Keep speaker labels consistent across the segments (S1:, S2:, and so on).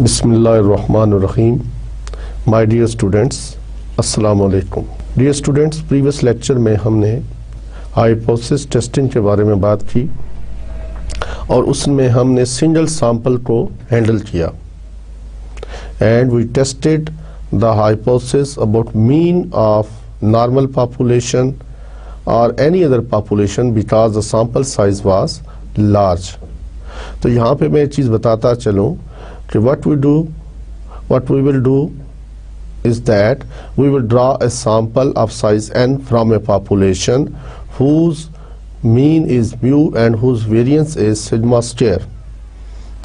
S1: Bismillahirrahmanirrahim. My dear students, अस्सलाम वालेकुम. Dear students, previous lecture में हमने हाइपोथेसिस टेस्टिंग के बारे में बात की और उसमें हमने सिंगल सैंपल को हैंडल किया and we tested the hypothesis about mean of normal population or any other population because the sample size was large. तो यहाँ पे मैं एक चीज़ बताता चलूँ कि what we will do is that we will draw a sample of size n from a population whose mean is mu and whose variance is sigma square.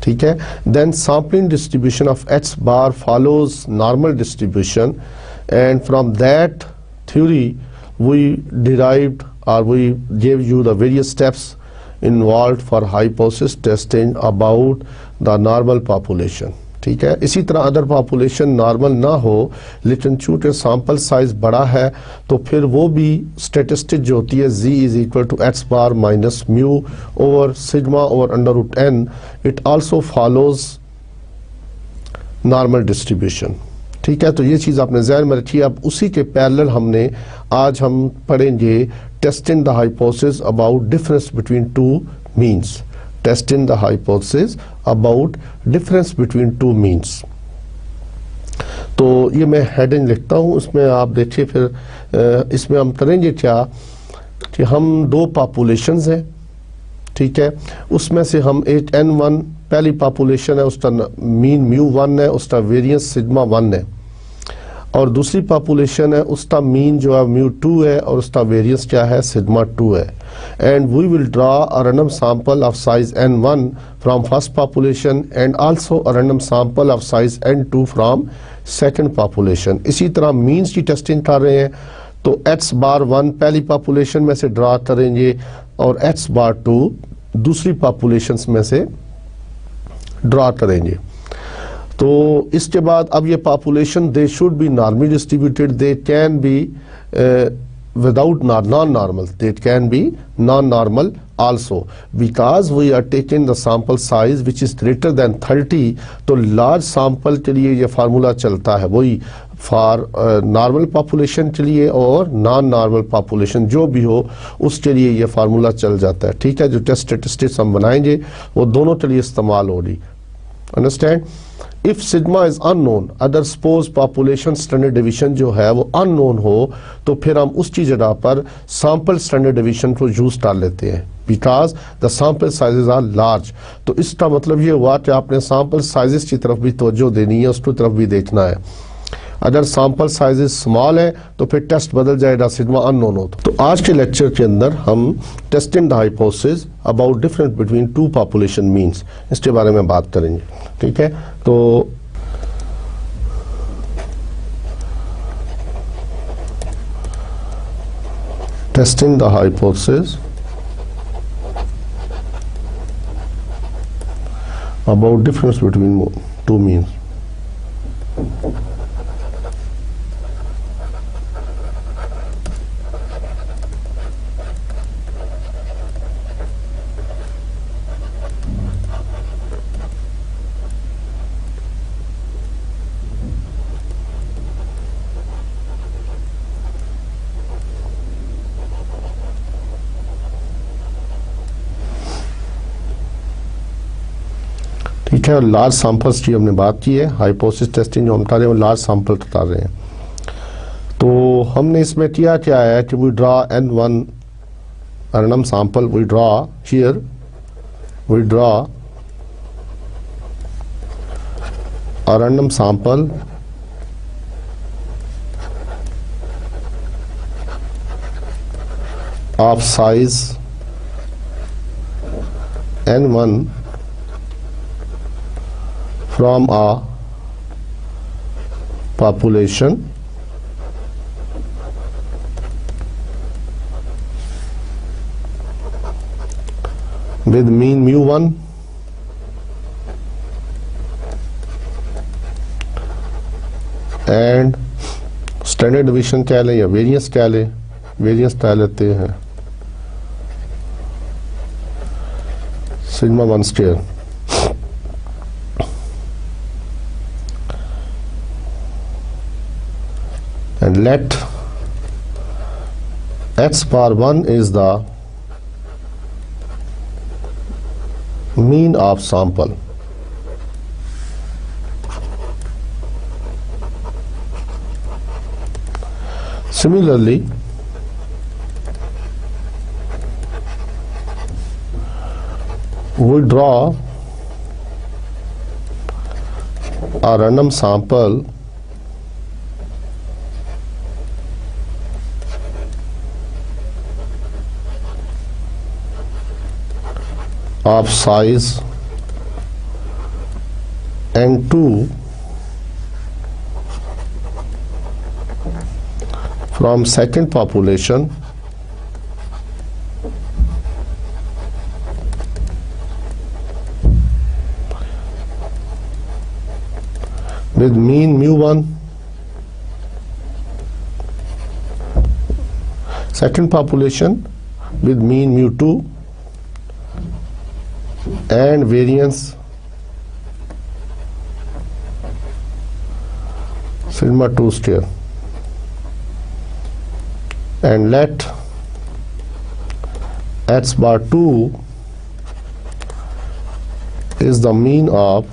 S1: ठीक है. Then sampling distribution of x bar follows normal distribution, and from that theory we derived or we gave you the various steps involved for hypothesis testing about the normal population. ठीक है. इसी तरह other population normal ना हो लेकिन चूंकि sample size बड़ा है तो फिर वो भी स्टेटिस्टिक जो होती है z is equal to X bar minus mu over sigma over under root n, it also follows normal distribution. ठीक है. तो ये चीज़ आपने ज़हन में रखी. अब उसी के पैरेलल हमने आज हम पढ़ेंगे testing the hypothesis about difference between two means. Testing the hypothesis about difference between two means. तो ये मैं हेडिंग लिखता हूँ, इसमें आप देखिए. फिर इसमें हम करेंगे क्या कि हम दो पॉपुलेशंस हैं. ठीक है. उसमें से हम एक n1 पहली पॉपुलेशन है, उसका मीन μ1 है, उसका वेरिएंस सिग्मा 1 है, और दूसरी पॉपुलेशन है उसका मीन जो है μ2 है और उसका वेरिएंस क्या है सिग्मा 2 है. And we will draw a random sample of size n1 from first population and also a random sample of size n2 from second population. इसी तरह मीन्स की टेस्टिंग कर रहे हैं तो x बार 1 पहली पॉपुलेशन में से ड्रा करेंगे और x बार 2 दूसरी पॉपुलेशंस में से ड्रा करेंगे. तो इसके बाद अब ये population they should be normally distributed, they can be without non-normal, that can be non-normal also because we are taking the sample size which is greater than 30. तो large sample के लिए ये फार्मूला चलता है वही फॉर नॉर्मल पॉपुलेशन के लिए और नॉन नॉर्मल पॉपुलेशन जो भी हो उसके लिए ये फार्मूला चल जाता है. ठीक है. जो टेस्ट स्टेटिस्टिक्स हम बनाएंगे वो दोनों के लिए इस्तेमाल होगी. Understand. If sigma is unknown, अगर सपोज पॉपुलेशन स्टैंडर्ड डिवीजन जो है वो अननोन हो तो फिर हम उसकी जगह पर सैंपल स्टैंडर्ड डिवीजन को यूज कर लेते हैं because the sample sizes are large. तो इसका मतलब ये हुआ कि आपने सैंपल साइजेस की तरफ भी तवज्जो देनी है, उसकी तरफ भी देखना है. अगर सैंपल साइजेस स्मॉल है तो फिर टेस्ट बदल जाएगा सिग्मा अननोन हो. तो आज के लेक्चर के अंदर हम testing the hypothesis about difference between two population means इसके बारे में बात करेंगे. ठीक है. तो testing the hypothesis about difference between two means. ठीक है. और लार्ज सैंपल्स की हमने बात की है. हाइपोथेसिस टेस्टिंग जो हम कर रहे हैं वो लार्ज सैंपल बता रहे हैं. तो हमने इसमें किया क्या है कि we draw n1 random sample, we draw here, we draw a random sample of size n1 from a population with mean mu1 and standard division क्या ले या वेरिएंस क्या ले, वेरिएंस क्या लेते हैं sigma 1 square. and let x bar 1 is the mean of sample. Similarly, we draw a random sample of size n2 from second population with mean mu1, second population with mean mu2 and variance sigma 2 square, and let x bar 2 is the mean of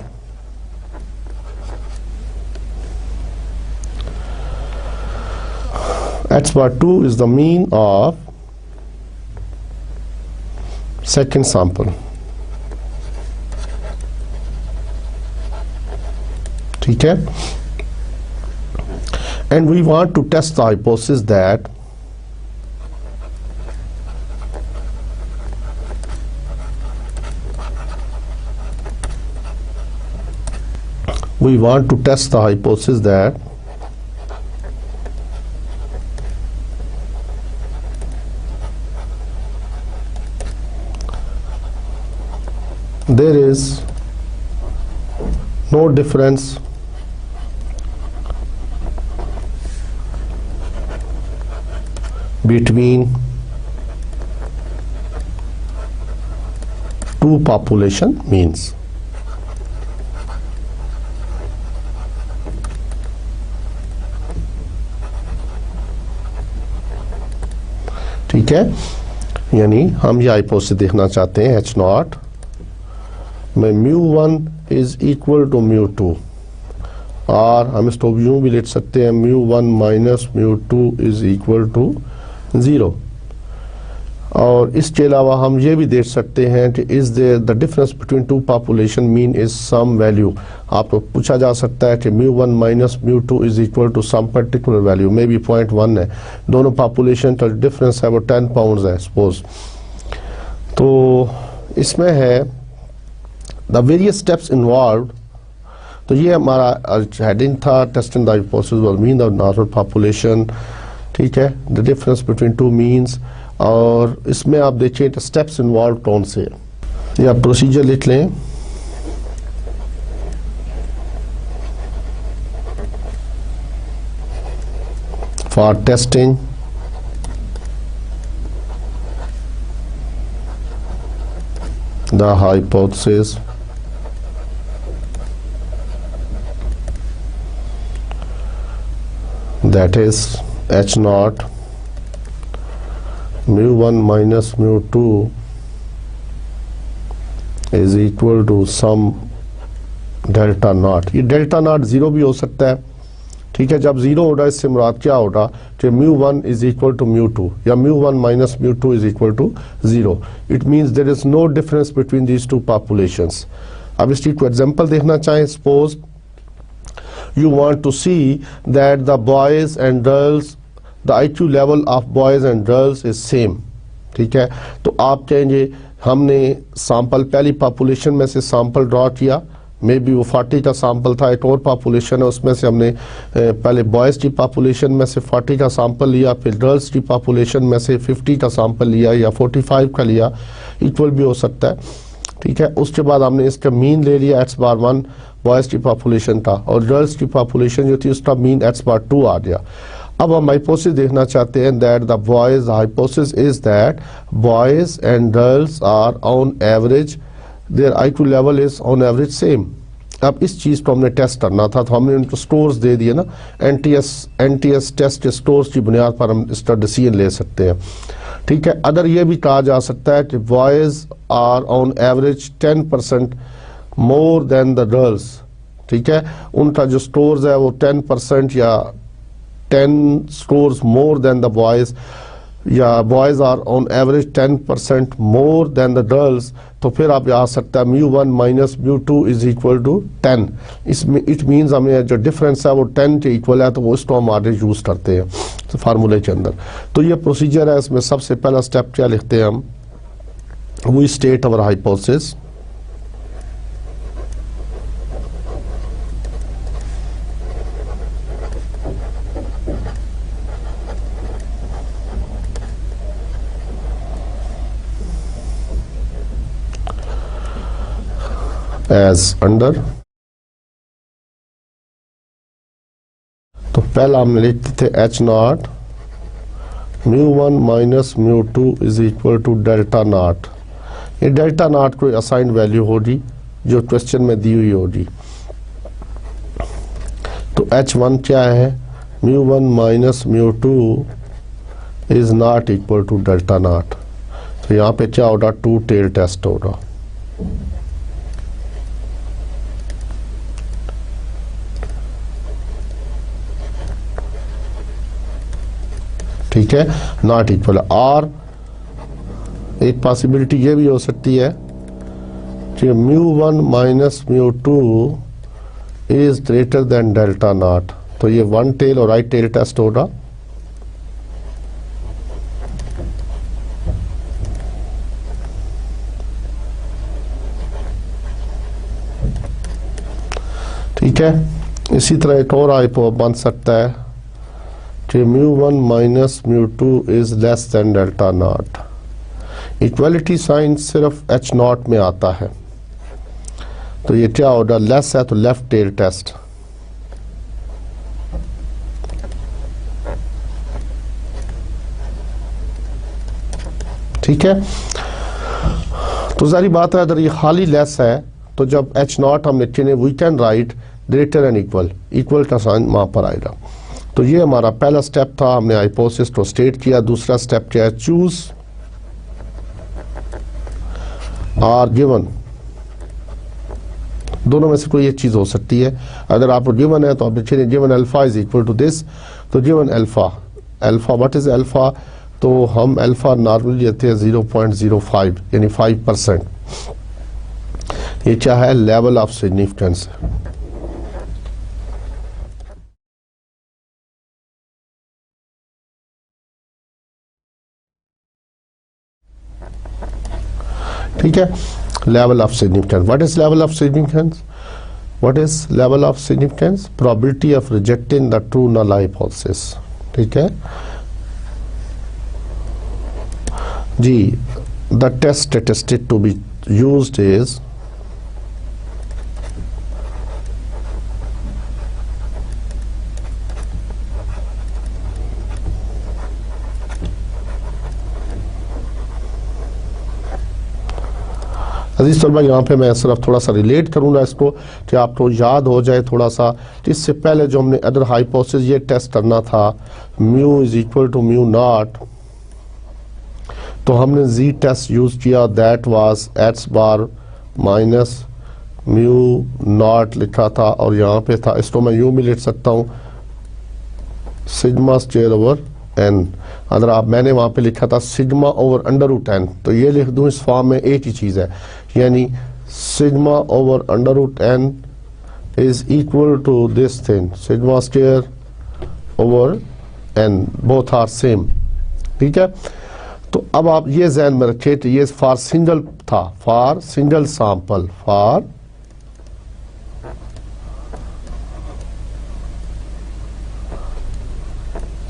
S1: x bar 2 is the mean of second sample. ठीक है, and we want to test the hypothesis that there is no difference between two population means. ठीक है, यानी हम ये hypothesis देखना चाहते हैं H नॉट में μ1 इज इक्वल टू μ2, और हम इसको यूं भी लिख सकते हैं μ1 माइनस μ2 इज इक्वल टू 0। और इसके अलावा हम ये भी देख सकते हैं कि is there the difference between two population mean is some value. आपको पूछा जा सकता है कि μ1 minus μ2 is equal to some particular value, maybe 0.1 है, दोनों पॉपुलेशन का डिफरेंस है वो 10 पाउंड्स है सपोज। तो इसमें है द वेरियस स्टेप्स इन्वॉल्व। तो ये हमारा हेडिंग था, testing the hypothesis were mean the normal population. ठीक है, the difference between two means, और इसमें आप देखिए स्टेप्स इन्वॉल्व कौन से, या प्रोसीजर लिख लें। For testing the hypothesis that is H naught μ1 minus μ2 is equal to some delta not. ये डेल्टा नॉट जीरो भी हो सकता है। ठीक है, जब जीरो होगा इससे मुराद क्या होगा कि μ1 इज इक्वल टू μ2 या μ1 minus μ2 is equal to 0। It means there is no difference between these two populations. अब इस चीज को एग्जांपल देखना चाहें, suppose you want to see that the boys and girls, the IQ level of boys and girls is same। ठीक है, तो आप कहेंगे हमने सैंपल पहली पॉपुलेशन में से सैंपल ड्रॉ किया, मे बी वो 40 का सैंपल था, एक और पॉपुलेशन है उसमें से हमने पहले बॉयज़ की पॉपुलेशन में से 40 का सैंपल लिया, फिर गर्ल्स की पॉपुलेशन में से 50 का सैंपल लिया या 45 का लिया, इक्वल भी हो सकता है। ठीक है, उसके बाद हमने इसका मीन ले लिया x बार 1 बॉयज़ की पॉपुलेशन था, और गर्ल्स की पॉपुलेशन जो थी उसका मीन x बार 2 आ गया। अब हम हाइपोथेसिस देखना चाहते हैं that the boys, hypothesis is that boys and girls are on average, their IQ level is on average same. अब इस चीज़ को हमने टेस्ट करना था, तो हमने उनको स्टोर्स दे दिए ना, एनटीएस टेस्ट के स्टोर्स की बुनियाद पर हम इसका डिसीजन ले सकते हैं। ठीक है, अगर ये भी कहा जा सकता है कि boys are on average 10% more than the girls. ठीक है, उनका जो स्टोर्स है वो 10% या 10 scores more than the boys, या boys are on average 10% more than the girls, तो फिर आप आ सकता है μ1 माइनस μ2 इज इक्वल टू 10। इसमें इट मीन्स हमें जो डिफरेंस है वो 10 के इक्वल है, तो वो इसको हम आगे यूज़ करते हैं तो फार्मूले के अंदर। तो ये प्रोसीजर है, इसमें सबसे पहला स्टेप क्या लिखते हैं हम, we state our hypothesis. as under, तो पहला हमने लिखते थे h not μ1 minus μ2 is equal to delta not. ये डेल्टा नॉट कोई असाइंड वैल्यू होगी जो क्वेश्चन में दी हुई होगी। तो h1 क्या है, μ1 minus μ2 is not equal to delta not. तो यहाँ पे क्या होगा, टू टेल टेस्ट होगा। ठीक है, नॉट इक्वल। और एक पॉसिबिलिटी ये भी हो सकती है कि μ1 minus μ2 is greater than delta not. तो ये वन टेल और राइट टेल टेस्ट होगा। ठीक है, इसी तरह एक और हाइपो बन सकता है कि μ1 minus μ2 is less than delta not. Equality sign सिर्फ h नॉट में आता है, तो ये क्या होगा, लेस है तो लेफ्ट टेल टेस्ट। ठीक है, तो सारी बात है, अगर ये खाली लेस है तो जब h नॉट हम लिखेंगे we can write greater and equal, equal का साइन वहां पर आएगा। तो ये हमारा पहला स्टेप था, हमने हाइपोथेसिस को स्टेट किया। दूसरा स्टेप क्या है, चूज आर गिवन। दोनों में से कोई एक चीज हो सकती है। अगर आपको गिवन है तो आप लिखेंगे given alpha is equal to this. तो given alpha, alpha what is alpha, तो हम अल्फा नॉर्मली लेते हैं 0.05 यानी 5%। ये क्या है, लेवल ऑफ सिग्निफिकेंस। ठीक है, level of significance. What is level of significance, what is level of significance, probability of rejecting the true null hypothesis. ठीक है जी, the test statistic to be used is अजीज तलबा, यहाँ पे मैं सिर्फ थोड़ा सा रिलेट करूँगा इसको कि आपको याद हो जाए थोड़ा सा। इससे पहले जो हमने अदर हाइपोथेसिस ये टेस्ट करना था, mu is equal to mu naught, तो हमने जी टेस्ट यूज किया, that was x bar minus mu naught लिखा था, और यहाँ पे था, इसको मैं यूँ भी लिख सकता हूँ सिग्मा स्क्वायर ओवर एन। अगर आप मैंने वहाँ पे लिखा था sigma over under root n, तो ये लिख दूँ इस फॉर्म में, एक ही चीज़ है, यानी sigma over under root n is equal to this thing sigma square over n, both are same. ठीक है, तो अब आप ये ध्यान में रखें कि ये फॉर सिंगल था, for single sample, for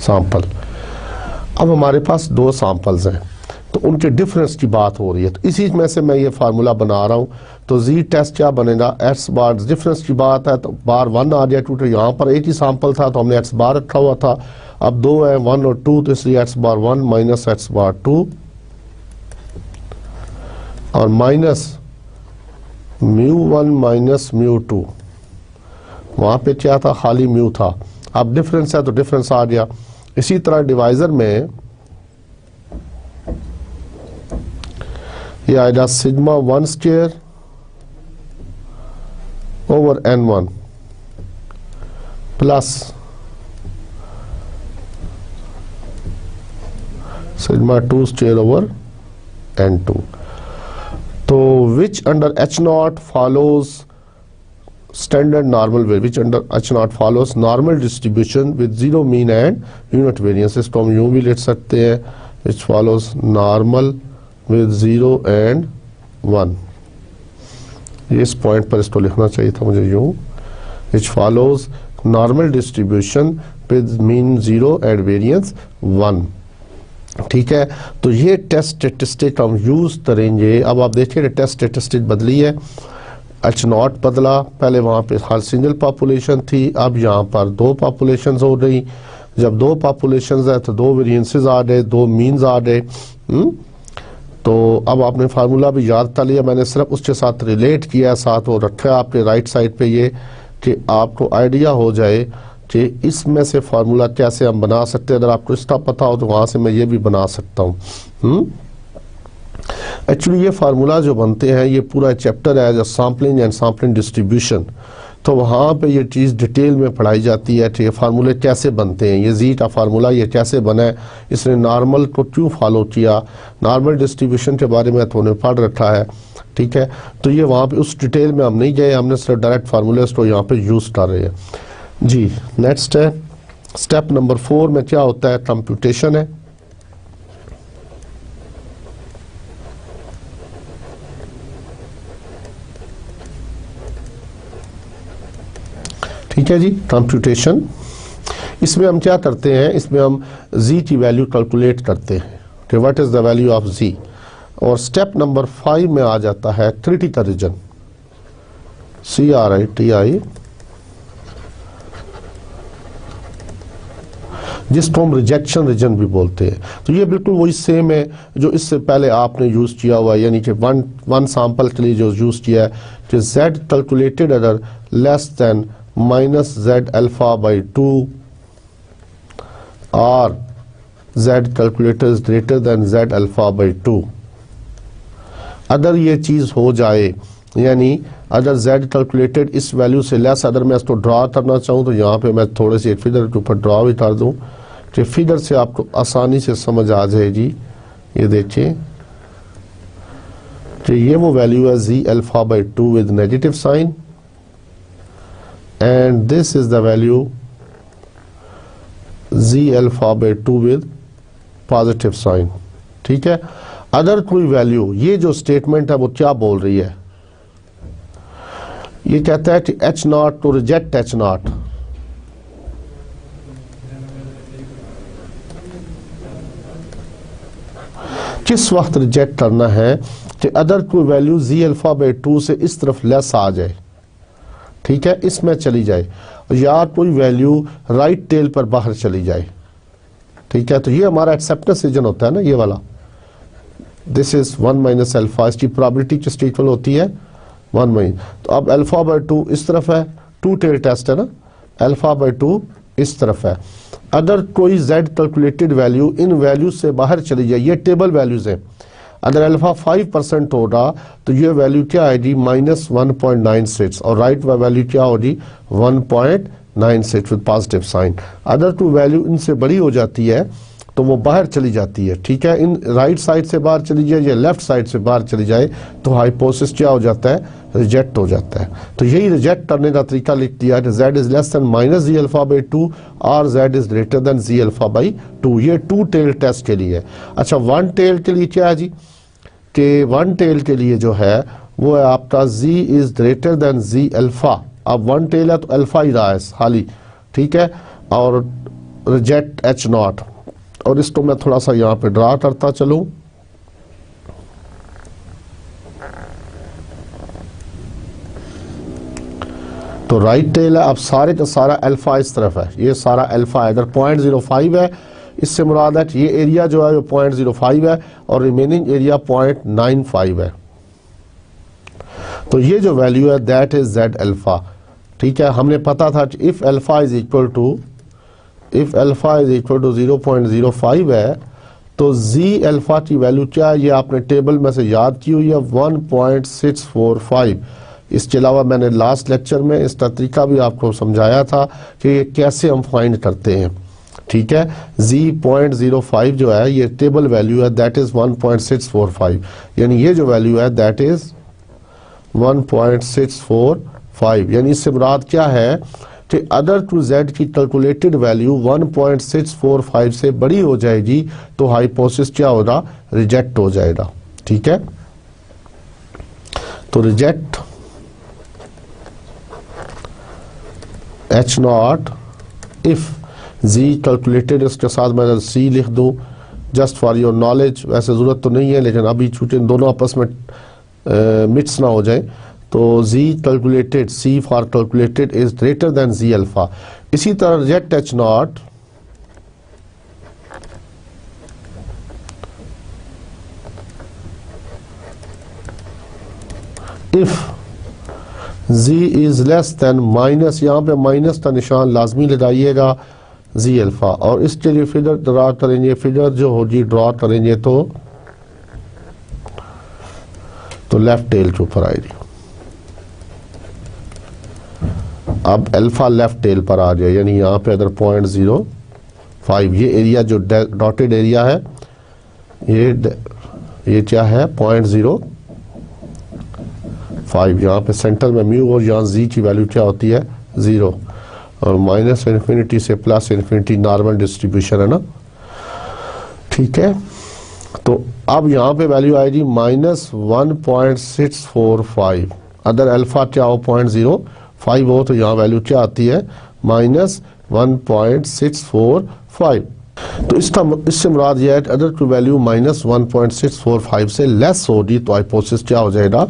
S1: sample. अब हमारे पास दो सैंपल्स हैं, तो उनके डिफरेंस की बात हो रही है, तो इसी में से मैं ये फार्मूला बना रहा हूँ। तो जी टेस्ट क्या बनेगा, एक्स बार डिफरेंस की बात है तो बार 1 आ गया, क्योंकि यहाँ पर एक ही सैंपल था तो हमने एक्स बार रखा हुआ था। अब 2 है, 1 और 2, तो इसलिए एक्स बार 1 माइनस एक्स बार 2 और माइनस म्यू 1 माइनस म्यू 2। वहाँ पे क्या था, खाली म्यू था। अब डिफरेंस है तो डिफरेंस आ गया। इसी तरह डिवाइजर में ये आएगा sigma 1 square over n1 plus sigma 2 square over n2। तो which under h0 follows standard normal way, which under H0 follows normal distribution with zero mean and unit variance। इसको हम यूं भी लिख सकते हैं, which follows normal with 0 and 1। इस point पर इसको लिखना चाहिए था मुझे यूं, which follows normal distribution with mean 0 and variance 1। ठीक है, तो ये टेस्ट स्टेटिस्टिक हम यूज करेंगे। अब आप देखिए टेस्ट स्टेटिस्टिक बदली है, H0 बदला, पहले वहाँ पे हर सिंगल पॉपुलेशन थी, अब यहाँ पर दो पॉपुलेशंस हो गई। जब दो पॉपुलेशंस है तो दो वेरिएंसेस आ गए, दो मीन्स आ गए। तो अब आपने फार्मूला भी याद कर लिया, मैंने सिर्फ उसके साथ रिलेट किया, साथ वो रखा है आपके राइट साइड पे ये, कि आपको आइडिया हो जाए कि इसमें से फार्मूला कैसे हम बना सकते हैं। अगर आपको इसका पता हो तो वहाँ से मैं ये भी बना सकता हूँ। एक्चुअली ये फार्मूला जो बनते हैं, ये पूरा चैप्टर है जो सैम्पलिंग एंड सैम्पलिंग डिस्ट्रीब्यूशन, तो वहाँ पे ये चीज़ डिटेल में पढ़ाई जाती है कि ये फार्मूले कैसे बनते हैं। ये जी का फार्मूला ये कैसे बना है, इसने नॉर्मल को क्यों फॉलो किया, नॉर्मल डिस्ट्रीब्यूशन के बारे में तो उन्हें पढ़ रखा है। ठीक है, तो ये वहाँ पे उस डिटेल में हम नहीं गए, हमने सिर्फ डायरेक्ट फार्मूले को यहाँ पे यूज़ कर रहे हैं जी। नेक्स्ट है स्टेप नंबर 4 में क्या होता है, कंप्यूटेशन है। ठीक है जी, कंप्यूटेशन। इसमें हम क्या करते हैं, इसमें हम z की वैल्यू कैलकुलेट करते हैं कि what is the value of z। और स्टेप नंबर 5 में आ जाता है क्रिटिकल रीजन, CRITI, जिसको हम रिजेक्शन रीजन भी बोलते हैं। तो ये बिल्कुल वही सेम है जो इससे पहले आपने यूज़ किया हुआ है, यानी कि वन सैंपल के लिए जो यूज़ किया है कि z कैलकुलेटेड अगर less than minus z alpha by 2 or z calculator is greater than z alpha by 2। अगर ये चीज़ हो जाए, यानी अगर z कैलकुलेटेड इस वैल्यू से लेस, अगर मैं इसको ड्रा करना चाहूँ तो यहाँ पे मैं थोड़े से एक फिगर के ऊपर ड्रा भी कर दूँ कि फिगर से आपको आसानी से समझ आ जाएगी। ये देखिए कि ये वो वैल्यू है z alpha by 2 with negative sign, and this is the value z alpha by 2 with positive sign। ठीक है, अदर कोई वैल्यू, ये जो स्टेटमेंट है वो क्या बोल रही है, ये कहता है कि H0 टू रिजेक्ट H0। किस वक्त रिजेक्ट करना है कि अदर कोई वैल्यू z alpha by 2 से इस तरफ लेस आ जाए। ठीक है, इसमें चली जाए, या कोई वैल्यू राइट टेल पर बाहर चली जाए। ठीक है, तो ये हमारा एक्सेप्टेंस रीजन होता है ना, ये वाला, दिस इज 1 माइनस अल्फा, इसकी प्रोबेबिलिटी किस इक्वल होती है 1 माइनस। तो अब अल्फा बाय 2 इस तरफ है, 2 टेल टेस्ट है ना, अल्फा बाय 2 इस तरफ है। अगर कोई z calculated value in value से बाहर चली जाए, ये टेबल वैल्यूज है, अगर अल्फा 5% होगा तो ये वैल्यू क्या आएगी -1.96, और राइट वैल्यू क्या होगी 1.96 with positive sign. Other two value इनसे बड़ी हो जाती है तो वो बाहर चली जाती है। ठीक है, इन राइट साइड से बाहर चली जाए या लेफ्ट साइड से बाहर चली जाए तो हाइपोथेसिस क्या हो जाता है, रिजेक्ट हो जाता है। तो यही रिजेक्ट करने का तरीका लिख दिया है, z is less than minus z alpha by 2 और z is greater then z alpha by 2। ये 2 टेल टेस्ट के लिए है। अच्छा, 1 टेल के लिए क्या है जी, कि 1 टेल के लिए जो है वो है आपका z is greater then z alpha. अब 1 टेल है तो अल्फा ही रहा है खाली। ठीक है, और रिजेक्ट H0, और इसको मैं थोड़ा सा यहाँ पे ड्रा करता चलूं। तो राइट टेल है, अब सारे का सारा अल्फा इस तरफ है, ये सारा अल्फा है। इधर 0.05 है, इससे मुराद है ये एरिया जो है वो 0.05 है और रिमेनिंग एरिया 0.95 है। तो ये जो वैल्यू है दैट इज z अल्फा। ठीक है, हमने पता था if alpha is equal to 0.05 है तो जी अल्फा की वैल्यू क्या है, ये आपने टेबल में से याद की हुई है 1.645। इसके अलावा मैंने लास्ट लेक्चर में इसका तरीका भी आपको समझाया था कि ये कैसे हम फाइंड करते हैं। ठीक है, z.05 जो है ये टेबल वैल्यू है, दैट इज 1.645, यानी ये जो वैल्यू है दैट इज 1.645, यानी इससे मुराद क्या है कि अगर टू z की कैलकुलेटेड वैल्यू 1.645 से बड़ी हो जाएगी तो हाइपोथेसिस क्या होगा, रिजेक्ट हो जाएगा। ठीक है, तो reject H0 if z calculated, इसके साथ मैं c लिख दूं जस्ट फॉर योर नॉलेज, वैसे ज़रूरत तो नहीं है लेकिन अभी चूंकि दोनों आपस में मिक्स ना हो जाए, तो z calculated, c for calculated is greater then z alpha. इसी तरह reject H0 if z is less than minus, यहाँ पे माइनस का निशान लाजमी लगाइएगा, z अल्फा, और इसके लिए फिगर ड्रा करेंगे, फिगर जो होगी ड्रा करेंगे तो लेफ्ट टेल के ऊपर आएगी। अब अल्फा लेफ्ट टेल पर आ जाए, यानी यहाँ पे अगर 0.05, ये एरिया जो डॉटेड एरिया है ये क्या है 0.05, यहाँ पे सेंटर में म्यू और यहाँ जी की वैल्यू क्या होती है 0, और माइनस इन्फिनिटी से प्लस इन्फिनिटी नॉर्मल डिस्ट्रीब्यूशन है ना। ठीक है, तो अब यहाँ पे वैल्यू आएगी -1.645, अगर अल्फा क्या हो 0.05 हो तो यहाँ वैल्यू क्या आती है -1.645। तो इससे मुराद यह है कि अगर टू वैल्यू -1.645 से लेस होगी तो हाइपोथेसिस क्या हो जाएगा,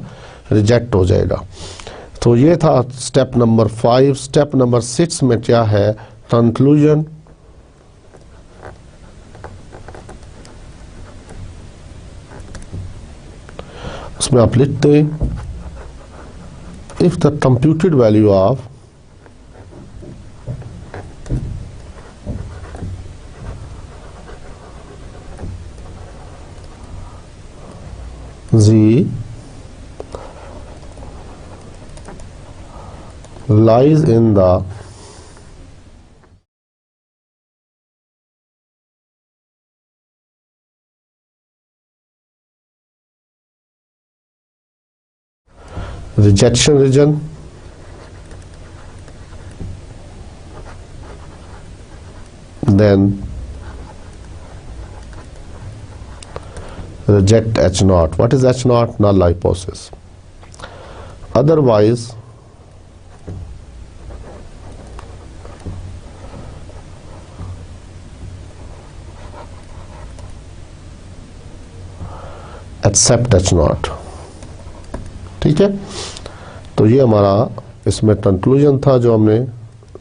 S1: रिजेक्ट हो जाएगा। तो ये था स्टेप नंबर 5। स्टेप नंबर 6 में क्या है, कंक्लूजन। उसमें आप लिखते हैं if the computed value of z lies in the rejection region, then reject H0. What is H0? Null hypothesis. Otherwise accept H0। ठीक है, तो ये हमारा इसमें कंक्लूजन था जो हमने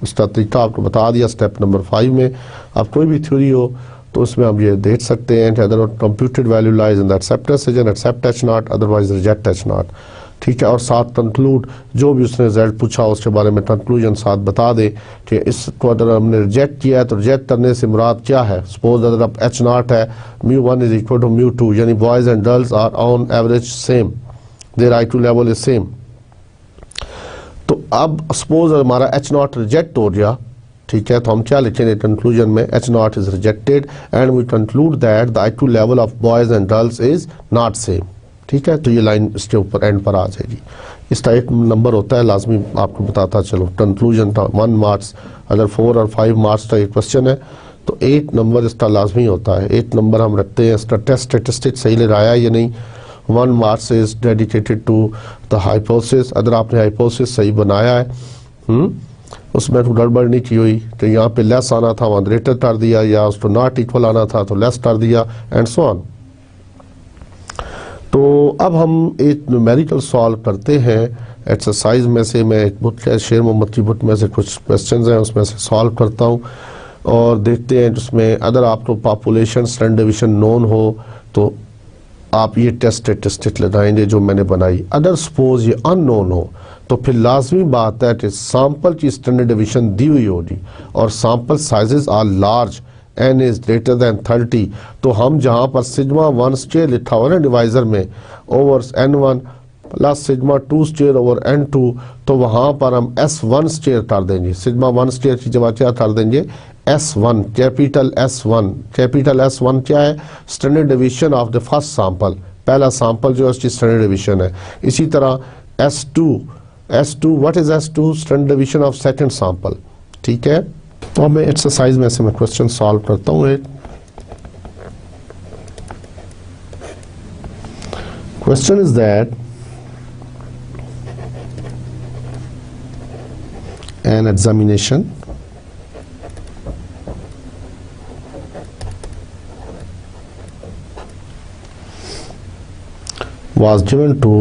S1: इसका तरीका आपको बता दिया स्टेप नंबर 5 में। अब कोई भी थ्योरी हो तो उसमें हम ये देख सकते हैं कि other computed value lies in the accept decision, accept H0, otherwise reject H0। ठीक है, और साथ कंक्लूड जो भी उसने रिजल्ट पूछा उसके बारे में कंक्लूजन साथ बता दे कि इसको अगर हमने रिजेक्ट किया है तो रिजेक्ट करने से मुराद क्या है। सपोज अगर अब H0 है μ1 इज इक्वल टू μ2, यानी boys and girls are on average same, their IQ level is same. तो अब सपोज हमारा H0 रिजेक्ट हो गया, ठीक है, तो हम क्या लिखेंगे कंक्लूजन में, H0 is rejected and we conclude that the IQ level of boys and girls is not same. ठीक है, तो ये लाइन इसके ऊपर एंड पर आ जाएगी। इसका एक नंबर होता है लाजमी, आपको बताता चलो, कंक्लूजन का 1 मार्क्स, अगर 4 और 5 मार्क्स का एक क्वेश्चन है तो 8 नंबर इसका लाजमी होता है। 8 नंबर हम रखते हैं। इसका टेस्ट स्टेटिस्टिक सही लगाया या नहीं, 1 marks is dedicated to the hypothesis. अगर आपने हाइपोथेसिस सही बनाया है, उसमें तो गड़बड़ नहीं की हुई, तो यहाँ पे लेस आना था वहाँ ग्रेटर कर दिया, या उसको नॉट इक्वल आना था तो लेस कर दिया, एंड सो ऑन। तो अब हम एक न्यूमेरिकल सॉल्व करते हैं एक्सरसाइज में से। मैं एक बुक है शेर मोहम्मद की बुक में से कुछ क्वेश्चंस हैं उसमें से सॉल्व करता हूँ और देखते हैं जिसमें अगर आपको पॉपुलेशन स्टैंडर्ड डिवीजन नोन हो तो आप ये टेस्ट स्टेटिस्टिक लगाएंगे जो मैंने बनाई। अगर सपोज ये अननोन हो तो फिर लाजमी बात है कि सैंपल की स्टैंडर्ड डिवीजन दी हुई होगी और sample sizes are large, n is greater than 30, तो हम जहां पर सिग्मा 1 स्क्वायर लिखा हुआ ना डिवाइजर में over n1 plus sigma 2 square over n2, तो वहां पर हम s1 स्क्वायर कर देंगे। सिग्मा 1 स्क्वायर की जगह क्या कर देंगे, S1, capital S1। Capital S1 क्या है, standard division of the first sample, पहला सैंपल जो है उसकी स्टैंडर्ड डिवीजन है। इसी तरह S2 what is S2, standard division of second sample. ठीक है, तो अब मैं एक्सरसाइज में से मैं क्वेश्चन सॉल्व करता हूँ। एक question is that an examination was given to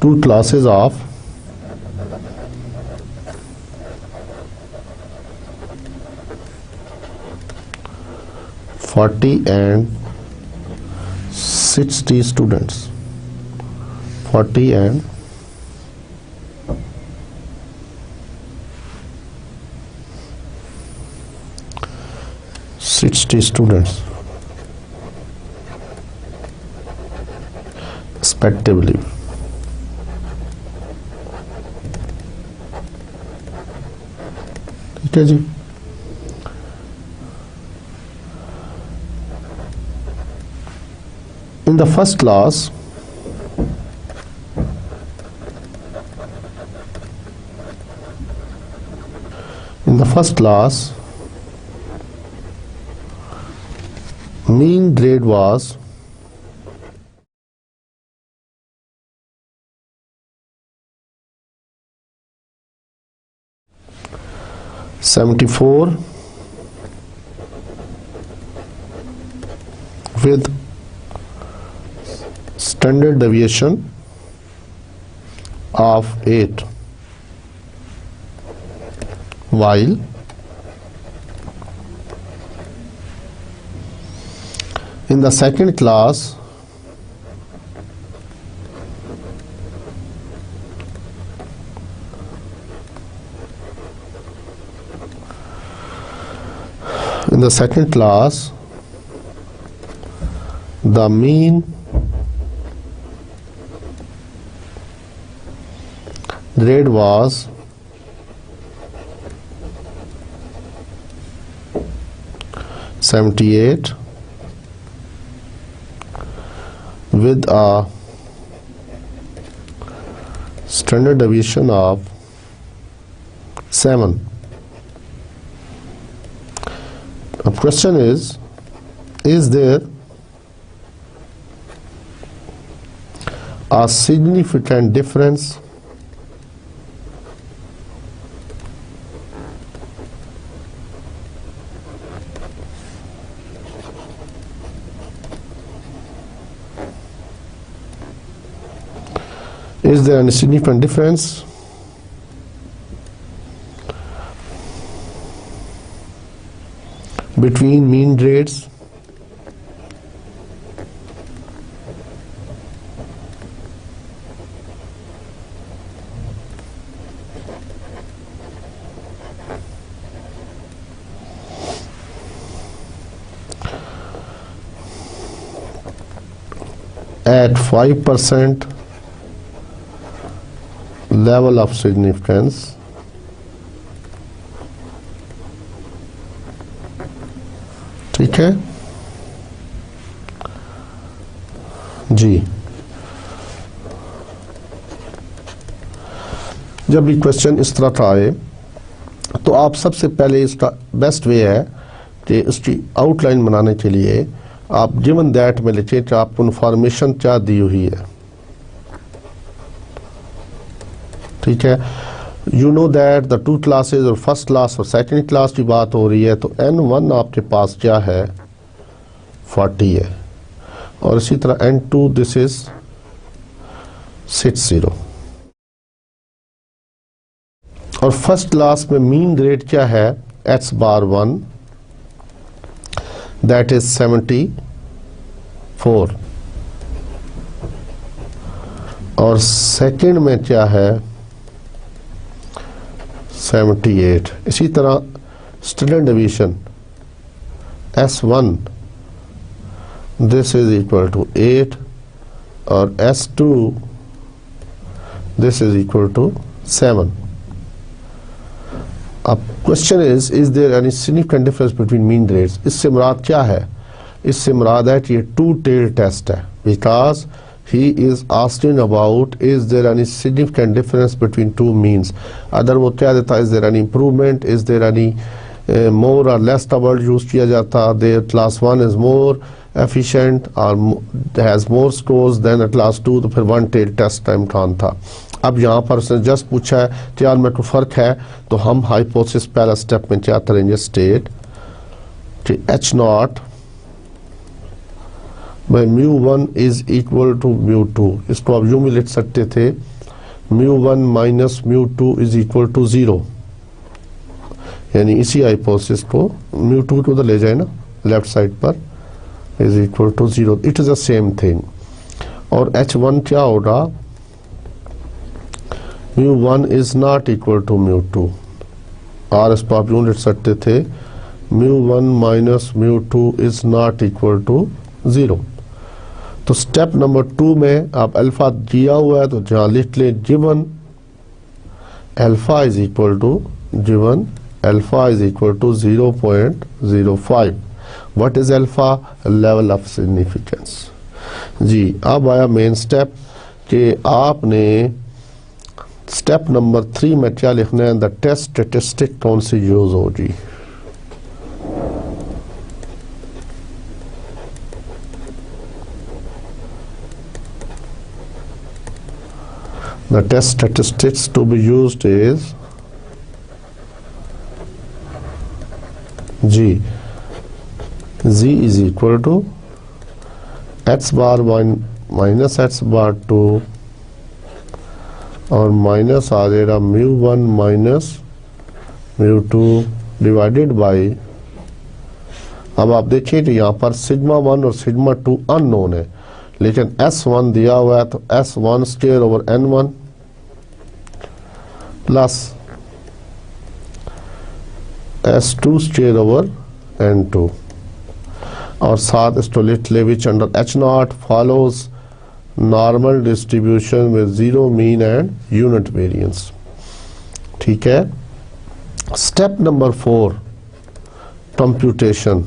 S1: two classes of 40 and 60 students, 40 and 60 students respectively. ठीक है जी। In the first class, mean grade was 74 with standard deviation of 8, while in the second class the mean grade was 78 with a standard deviation of 7. The question is there a significant difference Is there any significant difference between mean grades at 5% level of significance ठीक है जी। जब ये question इस तरह का आए तो आप सबसे पहले इसका बेस्ट वे है कि इसकी आउटलाइन बनाने के लिए आप गिवन दैट में लिखिए कि आपको इन्फॉर्मेशन क्या दी हुई है। ठीक है, you know that the two classes और फर्स्ट क्लास और सेकंड क्लास की बात हो रही है, तो N1 आपके पास क्या है 40 है और इसी तरह N2 दिस इज 60 और फर्स्ट क्लास में मीन ग्रेड क्या है X बार 1 दैट इज 74 और सेकंड में क्या है 78। इसी तरह standard division S1 this is equal to 8 और S2 this is equal to 7। अब question is there any significant difference between mean rates. इससे मुराद क्या है? इससे मुराद है कि ये टू टेल टेस्ट है, because he is asking about is there any significant difference between two means. Other वो क्या देता है, is there any improvement, is there any more or less का वर्ड यूज किया जाता। There class 1 is more efficient और has more scores than class 2, तो फिर वन टेल टेस्ट का इम्तहान था। अब यहाँ पर उसने जस्ट पूछा है कि यार में कोई फर्क है, तो हम हाइपोथेसिस पहला स्टेप में क्या करेंगे, स्टेट कि H0 by μ1 is equal to μ2। इसको अब यूं भी लिख सकते थे μ1 माइनस μ2 इज इक्वल टू 0, यानी इसी हाइपोथेसिस को μ2 को तो ले जाए ना लेफ्ट साइड पर, is equal to 0। It is the same thing. और H1 क्या होगा, μ1 इज नॉट इक्वल टू μ2, और इसको आप यूं लिख सकते थे μ1 minus μ2 is not equal to 0। तो स्टेप नंबर 2 में आप अल्फा दिया हुआ है तो जहां लिख ले given alpha is equal to 0.05। What is alpha, level of significance. जी अब आया मेन स्टेप कि आपने स्टेप नंबर 3 में क्या लिखना है, द टेस्ट स्टैटिस्टिक कौन सी यूज होगी। The test statistics to be used is Z is equal to x bar 1 minus x bar 2 और माइनस आ जाएगा μ1 माइनस μ2 डिवाइडेड बाई। अब आप देखिए कि यहाँ पर सिग्मा 1 और सिग्मा 2 अननोन है, लेकिन S1 दिया हुआ है तो S1 square over N1 plus S2 square over N2 और साथ इसको लिख ले which under H0 follows normal distribution with zero mean and unit variance. ठीक है। Step number 4 computation.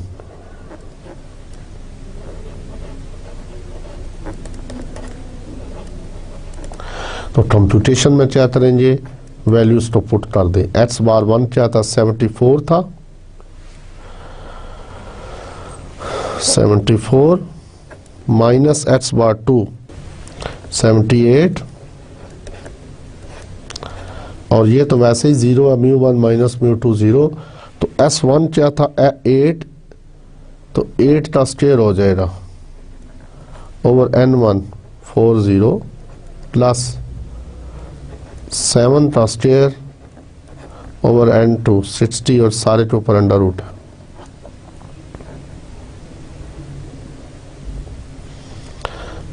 S1: तो कंप्यूटेशन में क्या करेंगे, वैल्यूज को पुट कर दें। x बार 1 क्या था, 74 था, 74 माइनस x बार 2 78 और ये तो वैसे ही 0 है, μ1 माइनस μ2 0। तो S1 क्या था 8, तो 8 का स्क्वायर हो जाएगा ओवर N1 40 प्लस 7 का स्क्वायर ओवर N2 60 और सारे के ऊपर अंडर रूट है।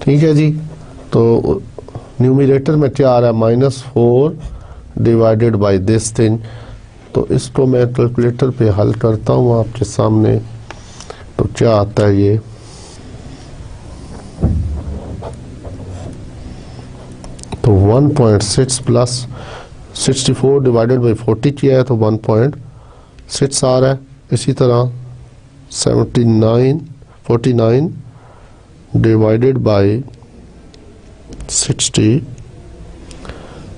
S1: ठीक है जी। तो न्यूमिरेटर में क्या आ रहा है, -4 डिवाइडेड बाय दिस थिंग। तो इसको मैं कैलकुलेटर पे हल करता हूँ आपके सामने। तो क्या आता है ये, तो 1.6 प्लस 64 डिवाइडेड बाई 40 किया है तो 1.6 आ रहा है। इसी तरह 49 डिवाइडेड बाई 60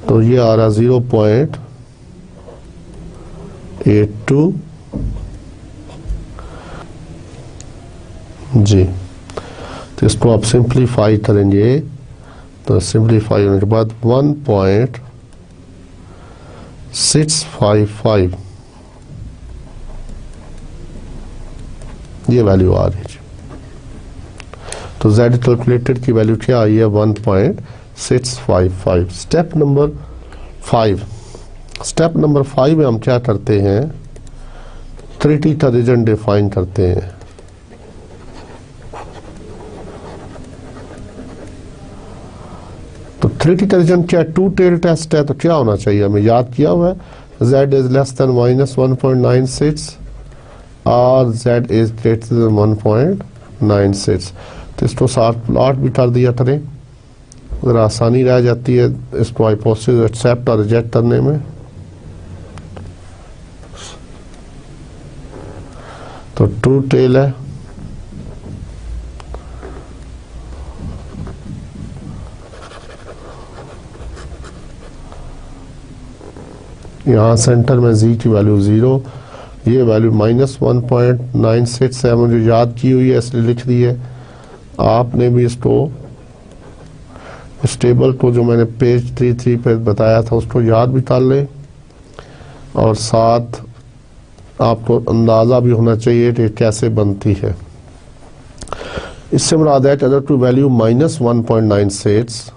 S1: तो ये आ रहा 0.82 जी। तो इसको आप सिंप्लीफाई करेंगे तो सिंप्लीफाई होने के बाद 1.655 ये वैल्यू आ रही है। तो Z कैलकुलेटेड की वैल्यू क्या आई है, 1.655। स्टेप नंबर 5 में हम क्या करते हैं, 3T का रीजन डिफाइन करते हैं। क्रिटिकल रीजन क्या टू टेल टेस्ट है, तो क्या होना चाहिए हमें याद किया हुआ है, z इज लेस देन -1.96 और z इज ग्रेटर देन 1.96। तो इसको साथ प्लॉट भी कर दिया करें, ज़रा आसानी रह जाती है इसको हाइपोथेसिस एक्सेप्ट और रिजेक्ट करने में। तो टू टेल है, यहाँ सेंटर में z की वैल्यू 0, ये वैल्यू -1.96 है, मुझे याद की हुई है इसलिए लिख दी है। आपने भी इसको इस टेबल को जो मैंने पेज 33 पे बताया था उसको याद भी कर लें, और साथ आपको अंदाज़ा भी होना चाहिए कि कैसे बनती है। इससे मुराद है कि अगर कोई वैल्यू -1.96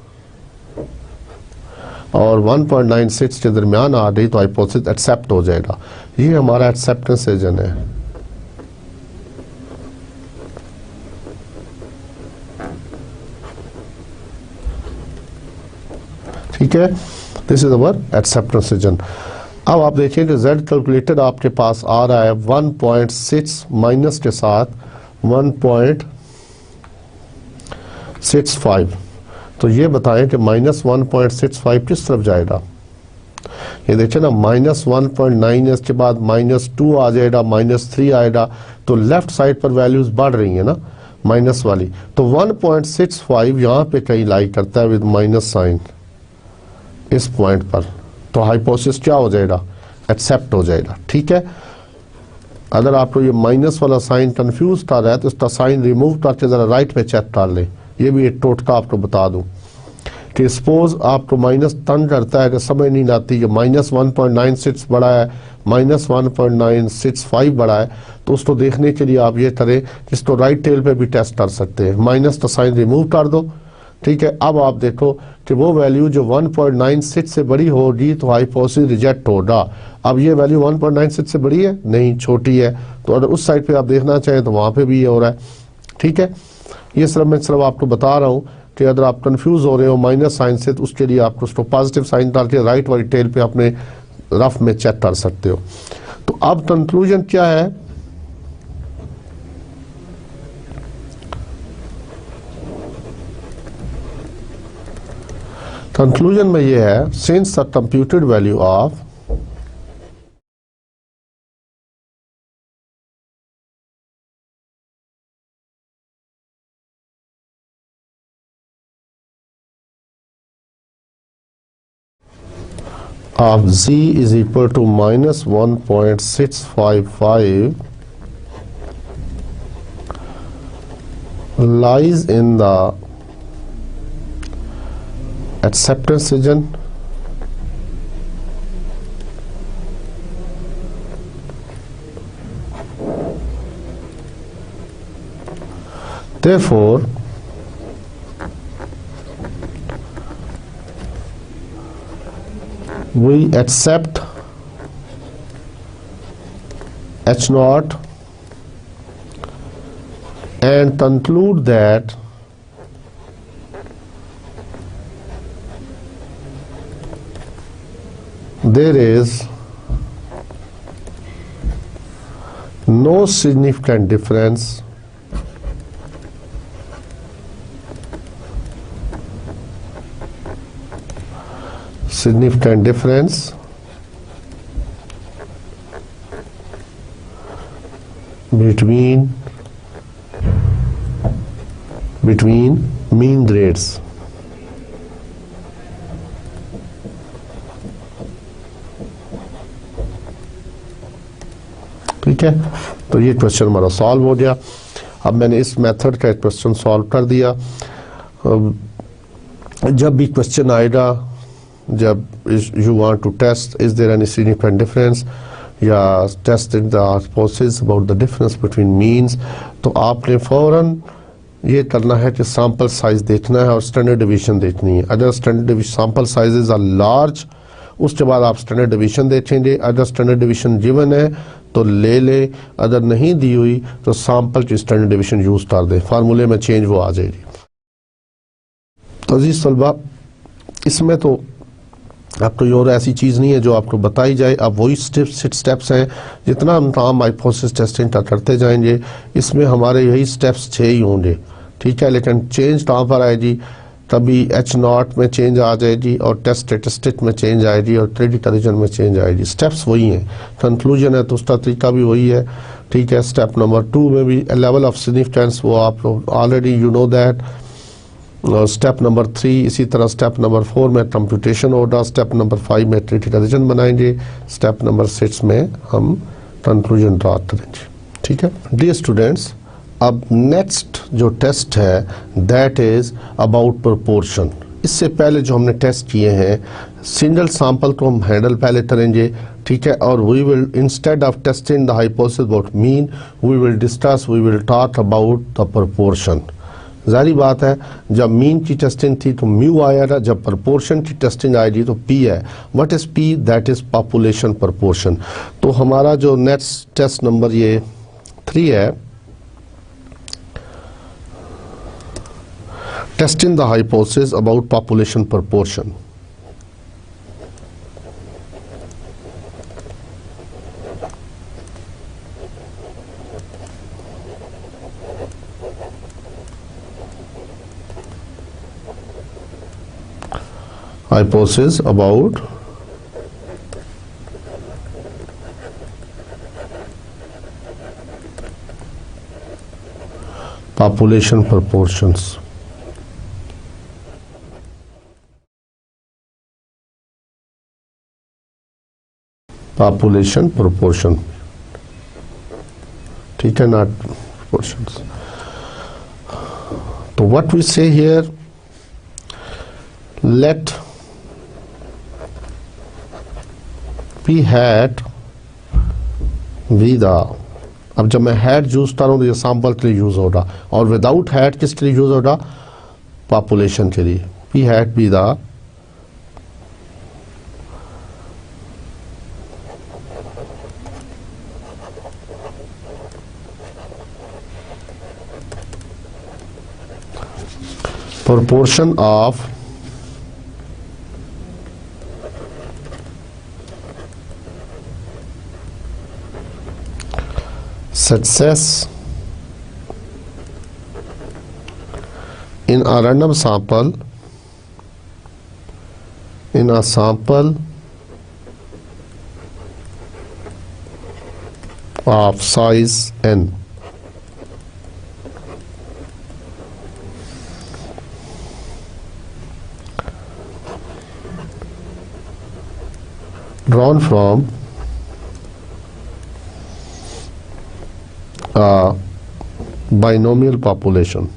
S1: और 1.96 के दरमियान आ गई तो हाइपोथेसिस एक्सेप्ट हो जाएगा। ये हमारा एक्सेप्टेंस रीजन है। ठीक है, this is our acceptance region. अब आप देखिए कि z कैलकुलेटेड आपके पास आ रहा है 1.6 माइनस के साथ 1.65। तो ये बताएं कि -1.65 किस तरफ जाएगा। ये देखिए ना, -1.9 इसके बाद -2 आ जाएगा, -3 आएगा, तो लेफ्ट साइड पर वैल्यूज बढ़ रही है ना माइनस वाली। तो 1.65 यहाँ पे कहीं लाई करता है विद माइनस साइन इस पॉइंट पर, तो हाइपोथेसिस क्या हो जाएगा, एक्सेप्ट हो जाएगा। ठीक है, अगर आपको ये माइनस वाला साइन कंफ्यूज कर रहा है तो इसका साइन रिमूव करके जरा राइट पे चेक कर ले। ये भी एक टोटका आपको बता दूं कि सपोज आपको माइनस तंग करता है कि समझ नहीं आती कि -1.96 बड़ा है, -1.965 बड़ा है, तो उसको देखने के लिए आप ये करें, इसको राइट टेल पे भी टेस्ट कर सकते हैं, माइनस का साइन रिमूव कर दो। ठीक है, अब आप देखो कि वो वैल्यू जो 1.96 से बड़ी होगी तो हाइपोथेसिस रिजेक्ट होगा। अब ये वैल्यू 1.96 से बड़ी है नहीं, छोटी है, तो अगर उस साइड पे आप देखना चाहें तो वहां पे भी ये हो रहा है। ठीक है, ये मैं सिर्फ आपको बता रहा हूँ कि अगर आप कंफ्यूज हो रहे हो माइनस साइन से तो उसके लिए आप उसको पॉजिटिव साइन डाल के राइट वाली टेल पे अपने रफ में चेक कर सकते हो। तो अब कंक्लूजन क्या है, कंक्लूजन में ये है, since the computed value of z is equal to -1.655 lies in the acceptance region therefore we accept H0 and conclude that there is no significant difference between mean rates। ठीक है, तो ये question हमारा solve हो गया। अब मैंने इस मेथड का क्वेश्चन सॉल्व कर दिया। जब भी क्वेश्चन आएगा, जब you want to test is there any significant difference या testing the hypothesis about the difference between means, तो आपने फौरन ये करना है कि सैंपल साइज देखना है और स्टैंडर्ड डिवीजन देखनी है। अगर standard sample sizes are large, उसके बाद आप स्टैंडर्ड डिवीजन देखेंगे। अगर स्टैंडर्ड डिवीजन गिवन है तो ले ले, अगर नहीं दी हुई तो सैंपल की स्टैंडर्ड डिवीजन यूज कर दे, फार्मूले में चेंज वो आ जाएगी। तो अजीज तलबा, इसमें तो अब कोई और ऐसी चीज़ नहीं है जो आपको बताई जाए, अब वही स्टेप्स हैं जितना हम तमाम हाइपोथेसिस टेस्टिंग का करते जाएंगे, इसमें हमारे यही स्टेप्स 6 ही होंगे, ठीक है। लेकिन चेंज कहाँ पर आएगी, कभी H0 में चेंज आ जाएगी और टेस्ट स्टेटिस्टिक में चेंज आएगी और क्रेडिट रीजन में चेंज आएगी। स्टेप्स वही हैं, कंक्लूजन है तो उसका तरीका भी वही है, ठीक है। स्टेप नंबर 2 में भी लेवल ऑफ सिग्निफिकेंस, वो आप लोग already you know that. Step number 3 इसी तरह, स्टेप नंबर 4 में कंप्यूटेशन होगा, स्टेप नंबर 5 में क्रिटिकल रीजन बनाएंगे, स्टेप नंबर 6 में हम कंक्लूजन ड्रा करेंगे, ठीक है। डियर स्टूडेंट्स, अब नेक्स्ट जो टेस्ट है दैट इज अबाउट प्रोपोर्शन। इससे पहले जो हमने टेस्ट किए हैं, सिंगल सैंपल को हम हैंडल पहले करेंगे, ठीक है। और we will instead of testing the hypothesis about mean, we will talk about the proportion. जारी बात है, जब मीन की टेस्टिंग थी तो म्यू आया था, जब प्रोपोर्शन की टेस्टिंग आएगी तो पी है। What is P? That is population proportion. तो हमारा जो नेक्स्ट टेस्ट नंबर ये 3 है, testing the hypothesis about population proportion. Hypothesis about population proportions. Population proportion, ठीक है, not proportions. तो what we say here, let P hat be the, अब जब मैं हैट यूज कर रहा हूँ तो ये सैंपल के लिए यूज होगा, और विदाउट हैट किसके लिए यूज होगा? पॉपुलेशन के लिए। P hat be the proportion of success in a random sample, in a sample of size n, drawn from a binomial population.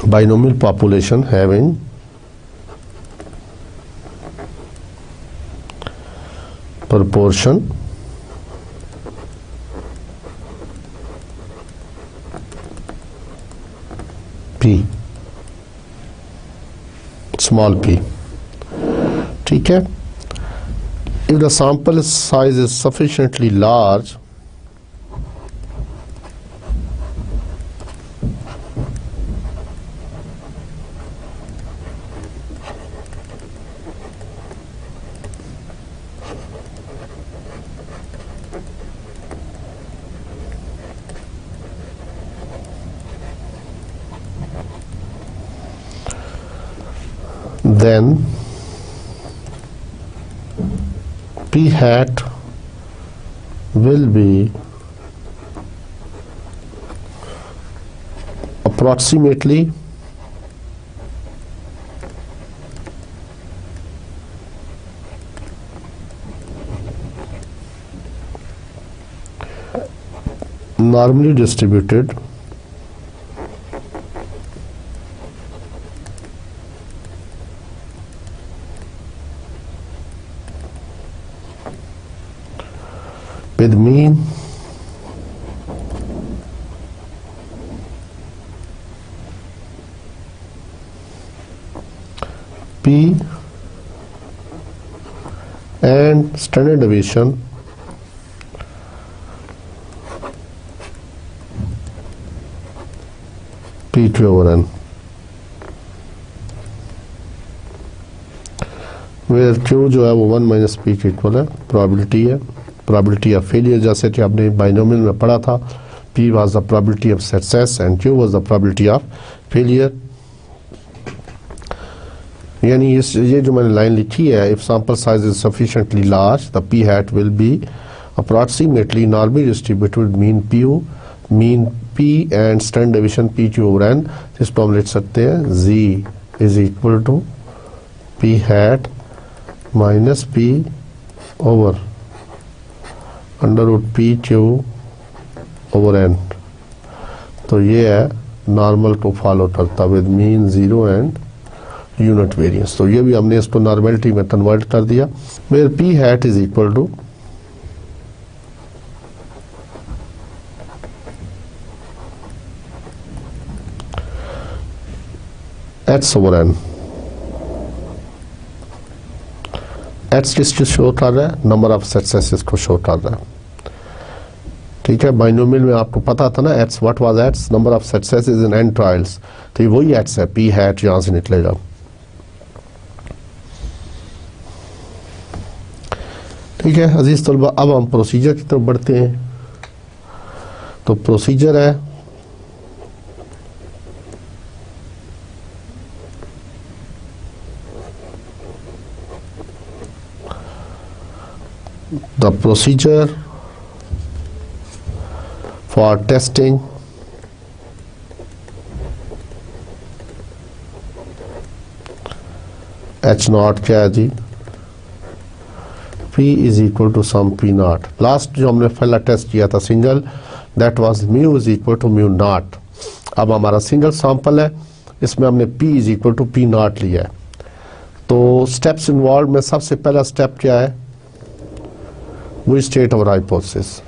S1: Binomial population having proportion p, small p, ठीक है। If the sample size is sufficiently large, then P hat will be approximately normally distributed with mean P and standard deviation P2 over n, where Q जो है वो 1 minus P के equal है, probability है, probability of failure, जैसे कि आपने binomial में पढ़ा था, P was the probability of success and Q was the probability of failure. यानी ये जो मैंने लाइन लिखी है, if sample size is sufficiently large, the p hat will be approximately normally distributed mean p and standard deviation p over n. इसको हम लिख सकते हैं z is equal to p hat minus p over under root p q over n. तो ये है normal को follow करता with mean 0 and unit variance. तो ये भी हमने इसको नॉर्मेलिटी में कन्वर्ट कर दिया, where P hat is equal to h over n. H किसको शो कर रहा है? नंबर ऑफ सक्सेसेस को शो कर रहा है. ठीक है, बाइनोमियल में आपको पता था ना, H what was H, number of successes in an trials. तो ये वही एच है, पी हैट यहां से निकलेगा. ठीक है अजीज तलबा, अब हम प्रोसीजर की तरफ बढ़ते हैं. तो प्रोसीजर है the procedure for testing h naught क्या है जी? P is equal to sum P naught. Last जो हमने पहला टेस्ट किया था single, that was mu is equal to mu naught. अब हमारा सिंगल सैंपल है, इसमें हमने P is equal to P naught लिया है. तो स्टेप्स इन्वॉल्व में सबसे पहला स्टेप क्या है? We state our hypothesis.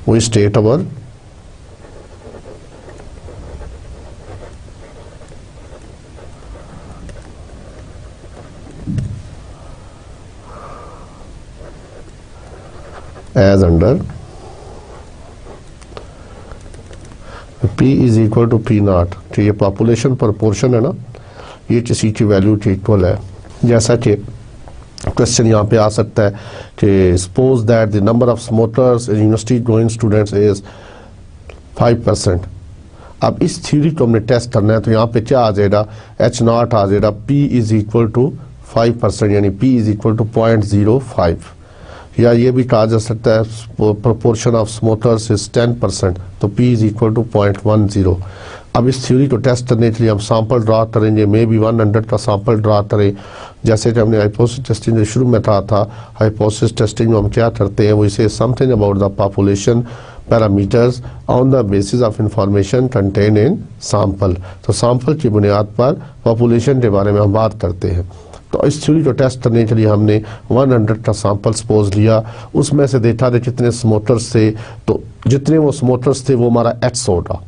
S1: We state our as under P is equal to P naught. तो ये पॉपुलेशन प्रोपोर्शन है ना, ये किसी की वैल्यू के इक्वल है. जैसा कि क्वेश्चन यहाँ पे आ सकता है कि suppose that the number of smokers in university going students is 5%. अब इस थ्योरी को हमने टेस्ट करना है, तो यहाँ पे क्या आ जाएगा? एच नॉट आ जाएगा P इज इक्वल टू 5%, यानी P इज इक्वल टू 0.05. या ये भी कहा जा सकता है प्रोपोर्शन ऑफ स्मोकर्स इज 10%, तो P इज इक्वल टू 0.10. अब इस थ्योरी को टेस्ट करने के लिए हम सैंपल ड्रा करेंगे, मे बी 100 का सैंपल ड्रा करें. जैसे कि हमने हाइपोथेसिस टेस्टिंग जो शुरू में कहा था, हाइपोथेसिस टेस्टिंग में हम क्या करते हैं, वो इसे something about the population parameters on the basis of information contain in sample. तो सैंपल की बुनियाद पर पॉपुलेशन के बारे में हम बात करते हैं. तो इस थ्योरी को टेस्ट करने के लिए हमने 100 का सैंपल सपोज लिया, उसमें से देखा थे कितने स्मोकर्स थे. तो जितने वो स्मोकर्स थे वो हमारा एच होगा,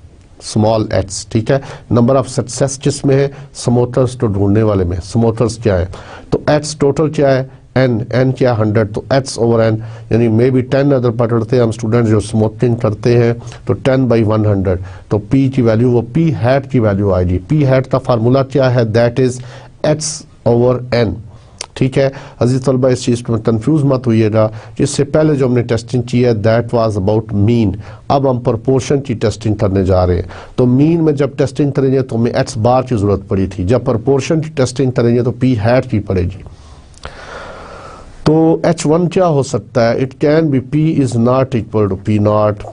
S1: स्मॉल एच. ठीक है, नंबर ऑफ सक्सेस किसमें है? स्मोकर्स को ढूंढने वाले में. स्मोकर्स क्या है? तो एच टोटल क्या है? एन क्या है? 100. तो एच ओवर एन, यानी मे बी 10 अदर पकड़ते हैं हम स्टूडेंट जो स्मोकिंग करते हैं, तो 10/100. तो पी की वैल्यू, वो पी हैट की वैल्यू आएगी. पी हैट का फार्मूला क्या है? That is h over n. ठीक है अजीज तलबा, इस चीज़ में कंफ्यूज मत होइएगा. इससे पहले जो हमने टेस्टिंग की है दैट वाज अबाउट मीन. अब हम प्रोपोर्शन की टेस्टिंग करने जा रहे हैं. तो मीन में जब टेस्टिंग करेंगे तो हमें एच बार की जरूरत पड़ी थी, जब प्रोपोर्शन की टेस्टिंग करेंगे तो पी हैट की पड़ेगी. तो H1 क्या हो सकता है? It can be P is not equal to P naught.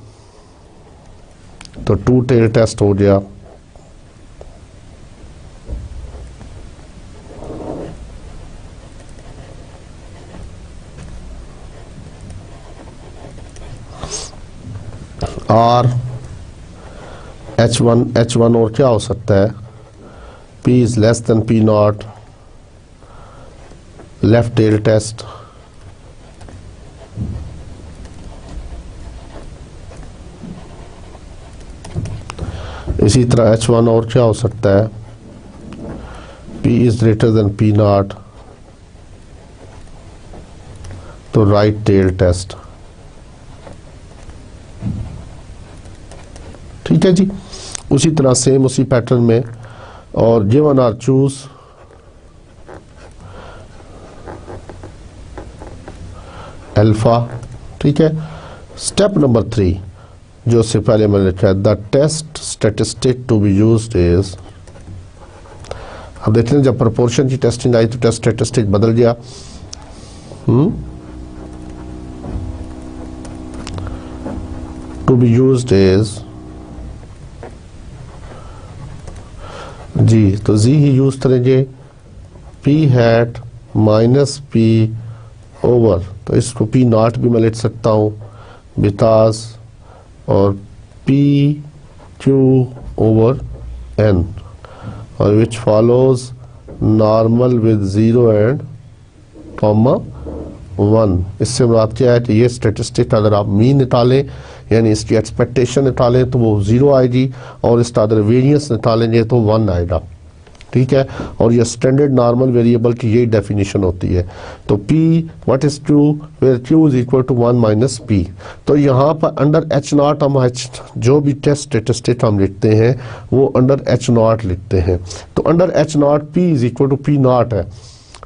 S1: तो 2 टेल टेस्ट हो गया. और H1 और क्या हो सकता है? P is less than P naught. Left tail test. इसी तरह H1 और क्या हो सकता है? P P is greater than P naught, तो राइट टेल टेस्ट। ठीक है जी, उसी तरह सेम उसी पैटर्न में, और गिवन आर चूज अल्फा। ठीक है, स्टेप नंबर 3 जो उससे पहले मैंने लिखा है, the test statistic to be used is. अब देखते हैं जब प्रोपोर्शन की टेस्टिंग आई तो टेस्ट स्टेटिस्टिक बदल गया। टू बी यूज्ड इज जी, तो जी ही यूज करेंगे, P hat minus P over, तो इसको पी नॉट भी मैं लिख सकता हूँ बिकॉज, और पी क्यू ओवर एन, और विच follows normal with 0 and comma 1। इससे मुराद क्या है कि ये स्टेटिस्टिक अगर आप मीन निकालें यानी इसकी एक्सपेक्टेशन निकालें तो वो 0 आएगी, और इसका अगर वेरिएंस निकालेंगे तो 1 आएगा। ठीक है, और ये स्टैंडर्ड नॉर्मल वेरिएबल की यही डेफिनेशन होती है। तो P what is Q, where Q is equal to 1 minus P। तो यहाँ पर अंडर H नॉट हम जो भी टेस्ट स्टेटिस्टिक हम लिखते हैं वो अंडर H नॉट लिखते हैं। तो under H naught P is equal to P naught है।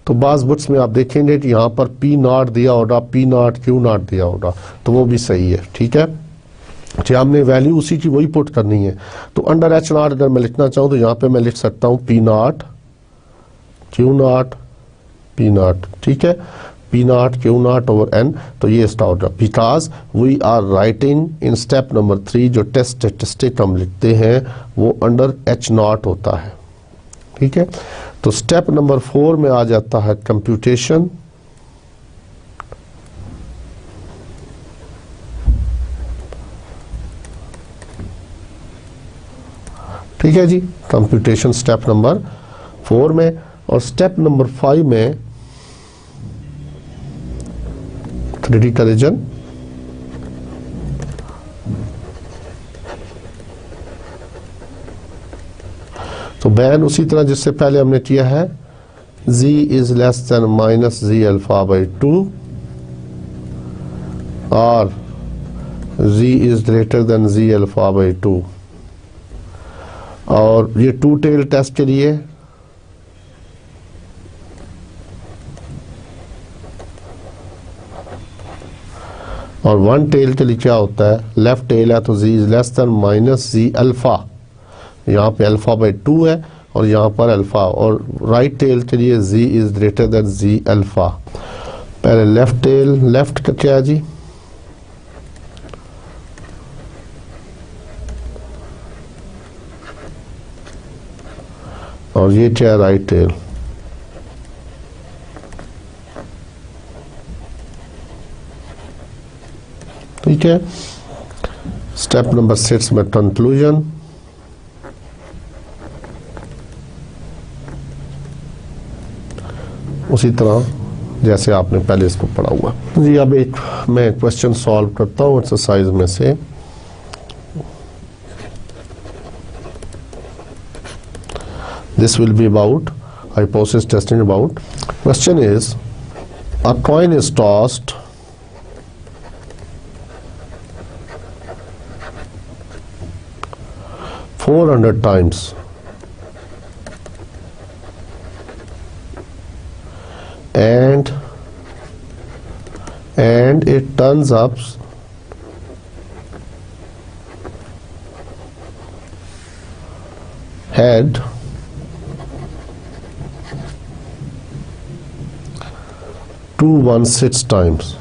S1: तो बाज़ बुक्स में आप देखेंगे कि यहाँ पर P नॉट दिया होगा, P नॉट Q नॉट दिया होगा, तो वो भी सही है। ठीक है, अच्छा हमने वैल्यू उसी की वही पुट करनी है। तो अंडर एच नॉट अगर मैं लिखना चाहूँ तो यहाँ पे मैं लिख सकता हूँ P naught Q naught P naught. ठीक है, P naught Q naught over n, तो ये इसका होगा because we are writing in step number 3 जो टेस्ट स्टेटिस्टिक हम लिखते हैं वो अंडर एच नॉट होता है। ठीक है, तो स्टेप नंबर 4 में आ जाता है कंप्यूटेशन। ठीक है जी, कंप्यूटेशन स्टेप नंबर 4 में, और स्टेप नंबर 5 में 3D करेक्शन। तो बैन उसी तरह जिससे पहले हमने किया है, z is less than minus Z alpha by 2 और z is greater than Z alpha by 2। और ये 2 टेल टेस्ट के लिए और 1 टेल के लिए क्या होता है, लेफ्ट टेल है तो z is less than minus Z alpha, यहाँ पे अल्फा बाई 2 है और यहाँ पर अल्फा, और राइट टेल के लिए z is greater than Z alpha. पहले लेफ्ट टेल, लेफ्ट का क्या है जी, और ये क्या है राइट टेल। ठीक है, स्टेप नंबर 6 में कंक्लूजन। उसी तरह जैसे आपने पहले इसको पढ़ा हुआ जी। अब एक मैं क्वेश्चन सॉल्व करता हूँ एक्सरसाइज में से। This will be about hypothesis testing about. Question is, a coin is tossed $400 times and it turns up head 216 times.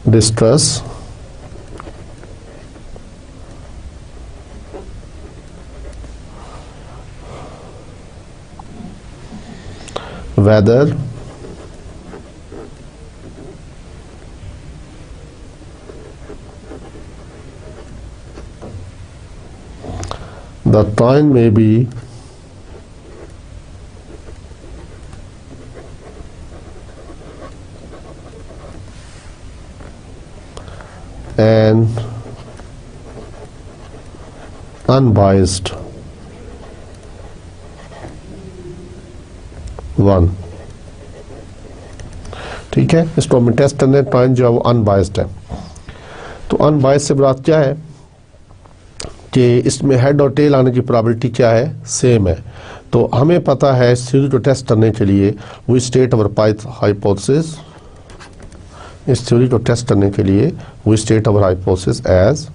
S1: Discuss whether the coin may be an unbiased 1। ठीक है, इसको हमें test करने point जो है वो अनबायस्ड है। तो अनबायस्ड से बात क्या है कि इसमें हेड और टेल आने की प्रोबेबिलिटी क्या है, सेम है। तो हमें पता है इस थ्योरी को टेस्ट करने के लिए वी स्टेट अवर हाइपोथेसिस, इस थ्योरी को टेस्ट करने के लिए we state our hypothesis as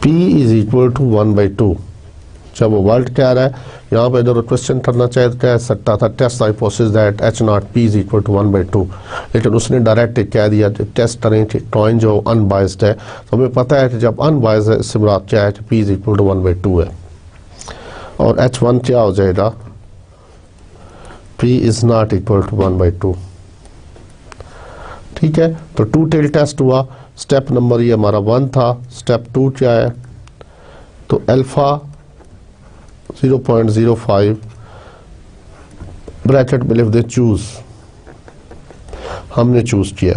S1: P is equal to 1/2। जब वो वर्ल्ड क्या रहा है, यहाँ पे अगर क्वेश्चन करना चाहे तो कह सकता था test hypothesis that H0P is equal to 1/2, लेकिन उसने डायरेक्ट कह दिया टेस्ट करें कि कॉइन जो अनबायस्ड है। तो हमें पता है कि जब अनबायस्ड है इससे बात क्या है कि P is equal to 1/2 है, और H1 क्या हो जाएगा, P is not equal to 1/2। ठीक है, तो टू टेल टेस्ट हुआ, स्टेप नंबर ये हमारा 1 था। स्टेप 2 क्या है, तो अल्फा 0.05 ब्रैकेट में लिख दे चूज, हमने चूज किया।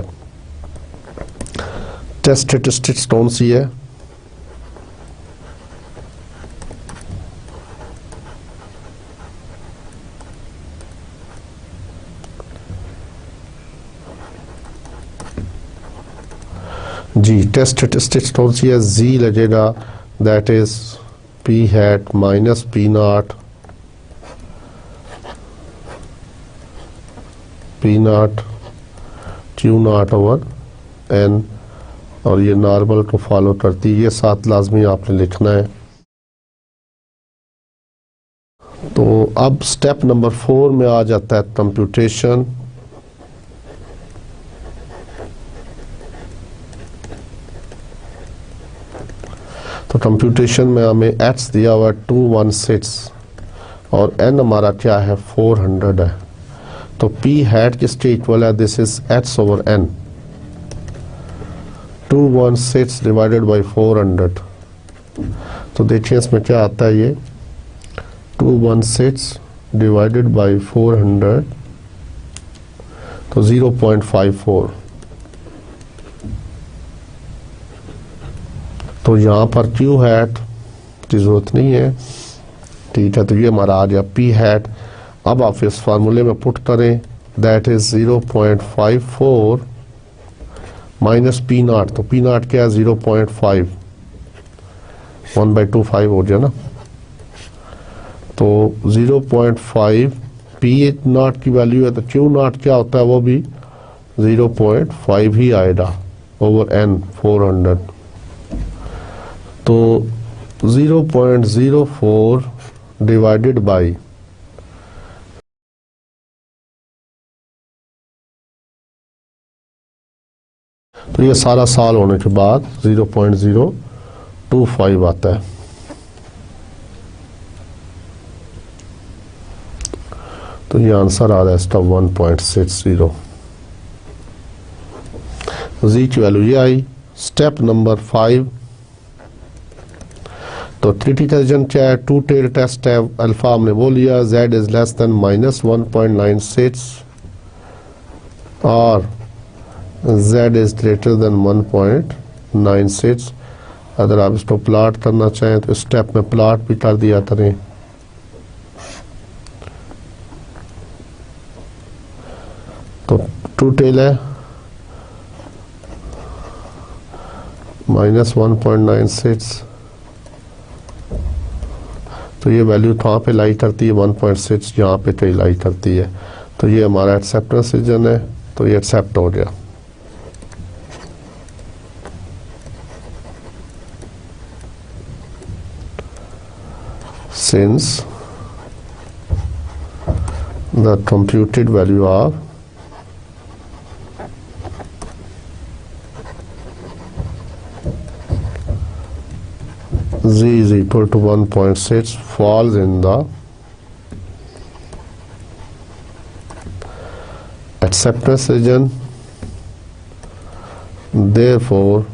S1: टेस्ट स्टेटिस्टिक्स कौन सी है, जी टेस्ट स्टेटिस्टिक्स कौन सी है, जी लगेगा, that is P hat minus P0 Q0 over N, और ये नॉर्मल को फॉलो करती है। ये 7 लाजमी आपने लिखना है। तो अब स्टेप नंबर 4 में आ जाता है कंप्यूटेशन। तो कंप्यूटेशन में हमें x दिया हुआ 216 और n हमारा क्या है 400 है। तो p हैट किसके इक्वल है, this is x over n, 216 divided by 400। तो देखिए इसमें क्या आता है, ये 216 डिवाइडेड बाई 400 तो 0.54। तो यहाँ पर Q हैट की जरूरत नहीं है। ठीक है, तो ये हमारा आ गया P हैट। अब आप इस फार्मूले में पुट करें, दैट इज 0.54 माइनस P0। तो P0 क्या है 0.5, 1/25 हो गया ना। तो 0.5 P0 की वैल्यू है, तो Q0 क्या होता है, वो भी 0.5 ही आएगा ओवर N 400। तो 0.04 डिवाइडेड बाई तो ये सारा साल होने के बाद 0.025 आता है। तो ये आंसर आ रहा है इसका 1.60। जी की वैल्यू ये आई। स्टेप नंबर 5, तो क्रिटिकल रीजन क्या है, टू टेल टेस्ट है। अल्फा हमने वो लिया, z इज लेस देन -1.96 और z इज ग्रेटर देन 1.96। अगर आप इसको प्लॉट करना चाहें तो स्टेप में प्लॉट भी कर दिया करें। तो टू टेल है -1.96, तो ये वैल्यू कहाँ पे लाई करती है, 1.6 यहाँ पे कहीं लाई करती है। तो ये हमारा एक्सेप्टेंस रीजन है, तो ये एक्सेप्ट हो गया। Since the computed value of z is equal to 1.6 falls in the acceptance region, therefore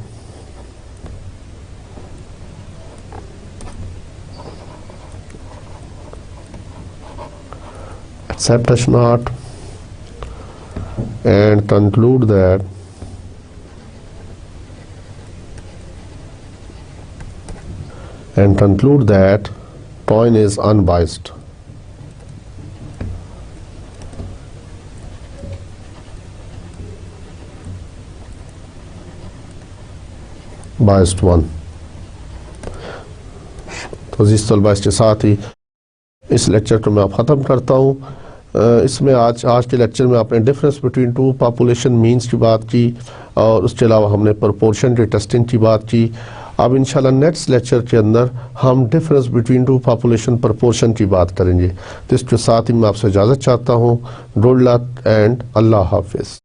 S1: Accept not and conclude that point is unbiased. Biased one. तो अज़ीज़ तलबा, इसके साथ ही इस लेक्चर को मैं अब ख़त्म करता हूँ। इसमें आज के लेक्चर में आपने difference between two population means की बात की और उसके अलावा हमने प्रोपोर्शन टेस्टिंग की बात की। अब इंशाल्लाह नेक्स्ट लेक्चर के अंदर हम difference between two population proportion की बात करेंगे। तो इसके साथ ही मैं आपसे इजाज़त चाहता हूँ। गुड लक एंड अल्लाह हाफिज़।